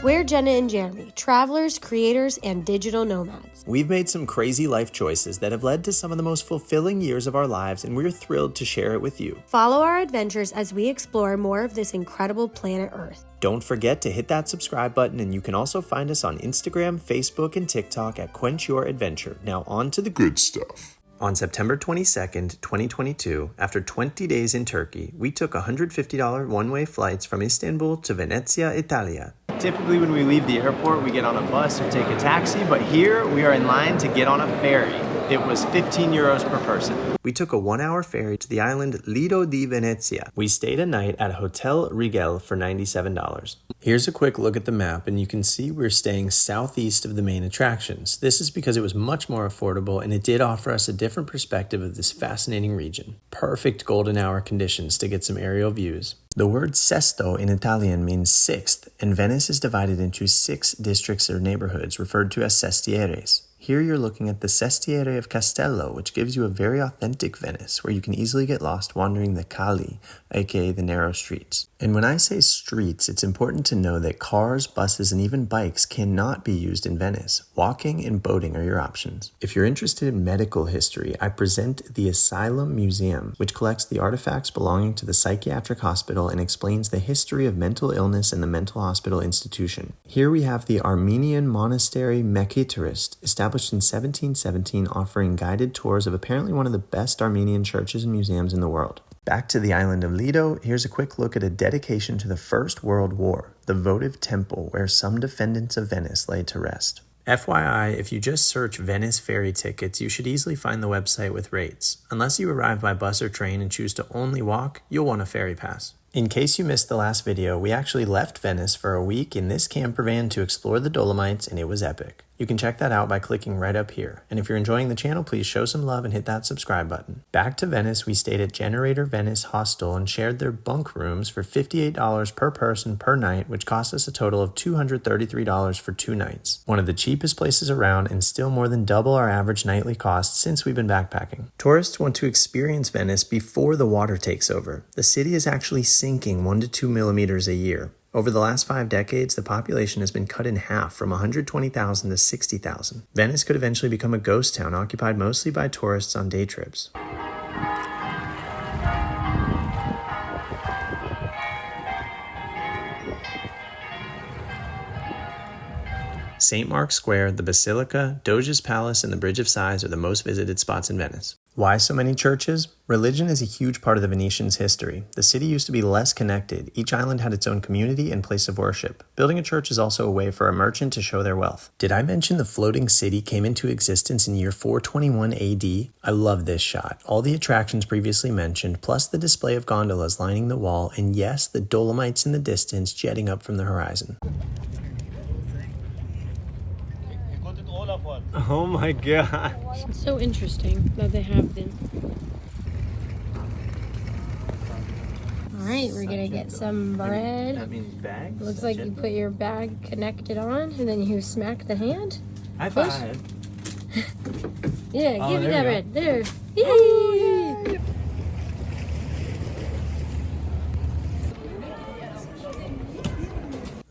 We're Jenna and Jeremy, travelers, creators, and digital nomads. We've made some crazy life choices that have led to some of the most fulfilling years of our lives, and we're thrilled to share it with you. Follow our adventures as we explore more of this incredible planet Earth. Don't forget to hit that subscribe button, and you can also find us on Instagram, Facebook, and TikTok at Quench Your Adventure. Now on to the good stuff. On September 22nd, 2022, after 20 days in Turkey, we took $150 one-way flights from Istanbul to Venezia, Italia. Typically when we leave the airport, we get on a bus or take a taxi, but here we are in line to get on a ferry. It was 15 euros per person. We took a 1-hour ferry to the island Lido di Venezia. We stayed a night at Hotel Rigel for $97. Here's a quick look at the map, and you can see we're staying southeast of the main attractions. This is because it was much more affordable, and it did offer us a different perspective of this fascinating region. Perfect golden hour conditions to get some aerial views. The word sesto in Italian means sixth, and Venice is divided into 6 districts or neighborhoods referred to as sestieres. Here you're looking at the Sestiere of Castello, which gives you a very authentic Venice, where you can easily get lost wandering the Cali, aka the narrow streets. And when I say streets, it's important to know that cars, buses, and even bikes cannot be used in Venice. Walking and boating are your options. If you're interested in medical history, I present the Asylum Museum, which collects the artifacts belonging to the psychiatric hospital and explains the history of mental illness and the mental hospital institution. Here we have the Armenian monastery Mekhitarist, established in 1717, offering guided tours of apparently one of the best Armenian churches and museums in the world. Back to the island of Lido, here's a quick look at a dedication to the First World War, the votive temple where some defendants of Venice lay to rest. FYI, if you just search Venice ferry tickets, you should easily find the website with rates. Unless you arrive by bus or train and choose to only walk, you'll want a ferry pass. In case you missed the last video, we actually left Venice for a week in this camper van to explore the Dolomites, and it was epic. You can check that out by clicking right up here. And if you're enjoying the channel, please show some love and hit that subscribe button. Back to Venice, we stayed at Generator Venice Hostel and shared their bunk rooms for $58 per person per night, which cost us a total of $233 for 2 nights. One of the cheapest places around and still more than double our average nightly cost since we've been backpacking. Tourists want to experience Venice before the water takes over. The city is actually sinking 1 to 2 millimeters a year. Over the last 5 decades, the population has been cut in half from 120,000 to 60,000. Venice could eventually become a ghost town occupied mostly by tourists on day trips. St. Mark's Square, the Basilica, Doge's Palace, and the Bridge of Sighs are the most visited spots in Venice. Why so many churches? Religion is a huge part of the Venetians' history. The city used to be less connected. Each island had its own community and place of worship. Building a church is also a way for a merchant to show their wealth. Did I mention the floating city came into existence in year 421 AD? I love this shot. All the attractions previously mentioned, plus the display of gondolas lining the wall, and yes, the Dolomites in the distance jetting up from the horizon. Oh my god. It's so interesting that they have them. Alright, we're gonna get some bread. That means bags? Looks like you put your bag connected on and then you smack the hand. High five. Yeah, give me that bread. There. Oh, Yay!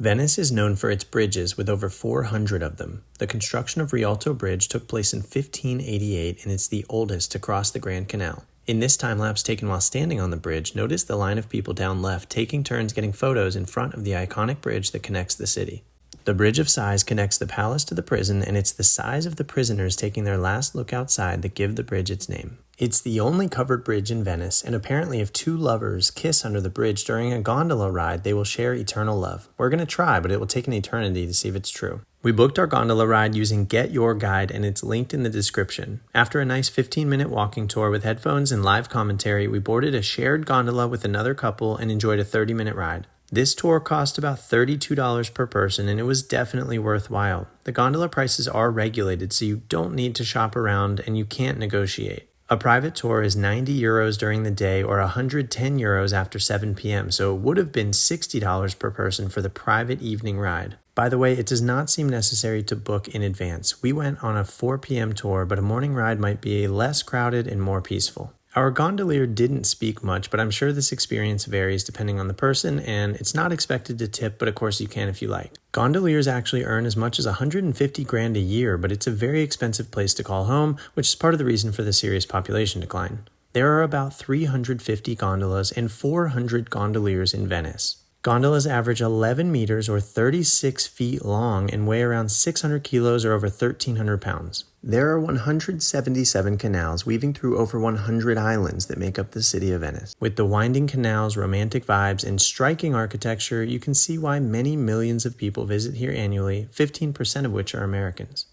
Venice is known for its bridges with over 400 of them. The construction of Rialto Bridge took place in 1588 and it's the oldest to cross the Grand Canal. In this time-lapse taken while standing on the bridge, notice the line of people down left taking turns getting photos in front of the iconic bridge that connects the city. The Bridge of Sighs connects the palace to the prison, and it's the sighs of the prisoners taking their last look outside that give the bridge its name. It's the only covered bridge in Venice, and apparently if 2 lovers kiss under the bridge during a gondola ride, they will share eternal love. We're going to try, but it will take an eternity to see if it's true. We booked our gondola ride using Get Your Guide, and it's linked in the description. After a nice 15-minute walking tour with headphones and live commentary, we boarded a shared gondola with another couple and enjoyed a 30-minute ride. This tour cost about $32 per person, and it was definitely worthwhile. The gondola prices are regulated, so you don't need to shop around and you can't negotiate. A private tour is 90 euros during the day or 110 euros after 7 p.m., so it would have been $60 per person for the private evening ride. By the way, it does not seem necessary to book in advance. We went on a 4 p.m. tour, but a morning ride might be less crowded and more peaceful. Our gondolier didn't speak much, but I'm sure this experience varies depending on the person, and it's not expected to tip, but of course you can if you like. Gondoliers actually earn as much as 150 grand a year, but it's a very expensive place to call home, which is part of the reason for the serious population decline. There are about 350 gondolas and 400 gondoliers in Venice. Gondolas average 11 meters or 36 feet long and weigh around 600 kilos or over 1,300 pounds. There are 177 canals weaving through over 100 islands that make up the city of Venice. With the winding canals, romantic vibes, and striking architecture, you can see why many millions of people visit here annually, 15% of which are Americans.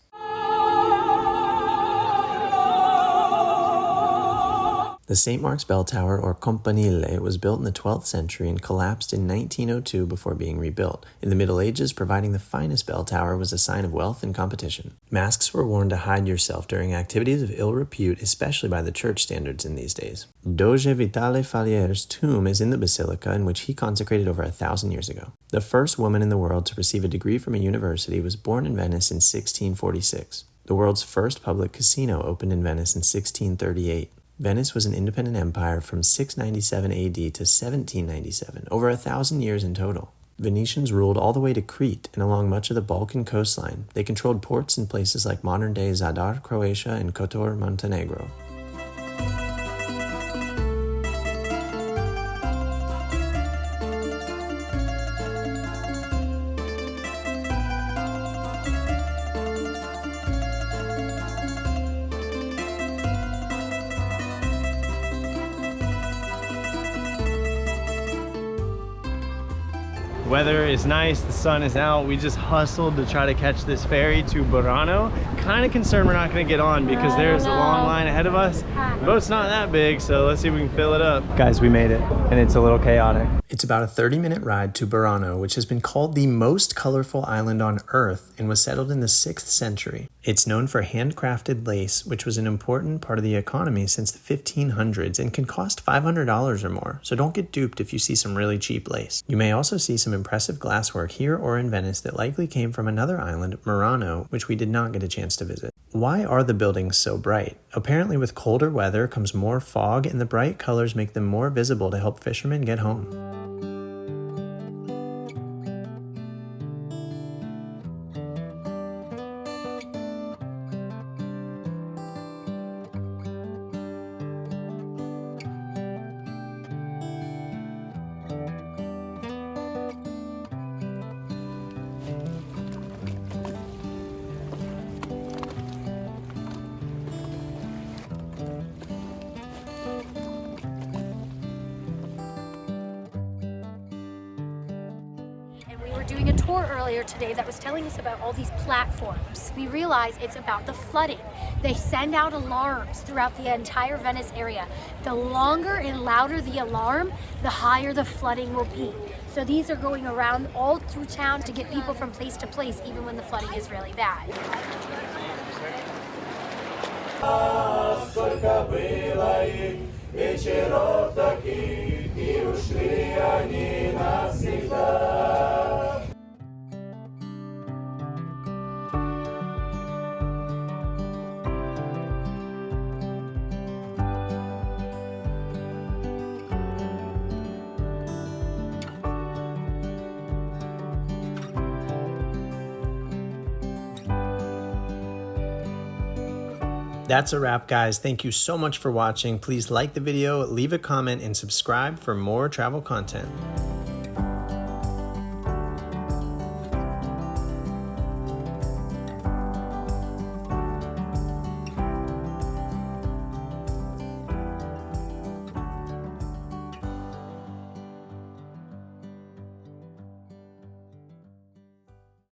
The St. Mark's Bell Tower, or Campanile, was built in the 12th century and collapsed in 1902 before being rebuilt. In the Middle Ages, providing the finest bell tower was a sign of wealth and competition. Masks were worn to hide yourself during activities of ill repute, especially by the church standards in these days. Doge Vitale Faliere's tomb is in the basilica, in which he consecrated over 1,000 years ago. The first woman in the world to receive a degree from a university was born in Venice in 1646. The world's first public casino opened in Venice in 1638. Venice was an independent empire from 697 AD to 1797, over 1,000 years in total. Venetians ruled all the way to Crete and along much of the Balkan coastline. They controlled ports in places like modern-day Zadar, Croatia, and Kotor, Montenegro. Weather is nice, the sun is out. We just hustled to try to catch this ferry to Burano. Kind of concerned we're not gonna get on because there's a long line ahead of us. The boat's not that big, so let's see if we can fill it up. Guys, we made it, and it's a little chaotic. It's about a 30-minute ride to Burano, which has been called the most colorful island on Earth and was settled in the 6th century. It's known for handcrafted lace, which was an important part of the economy since the 1500s and can cost $500 or more, so don't get duped if you see some really cheap lace. You may also see some impressive glasswork here or in Venice that likely came from another island, Murano, which we did not get a chance to visit. Why are the buildings so bright? Apparently with colder weather comes more fog, and the bright colors make them more visible to help fishermen get home. Doing a tour earlier today that was telling us about all these platforms. We realize it's about the flooding. They send out alarms throughout the entire Venice area. The longer and louder the alarm, the higher the flooding will be. So these are going around all through town to get people from place to place, even when the flooding is really bad. That's a wrap, guys. Thank you so much for watching. Please like the video, leave a comment, and subscribe for more travel content.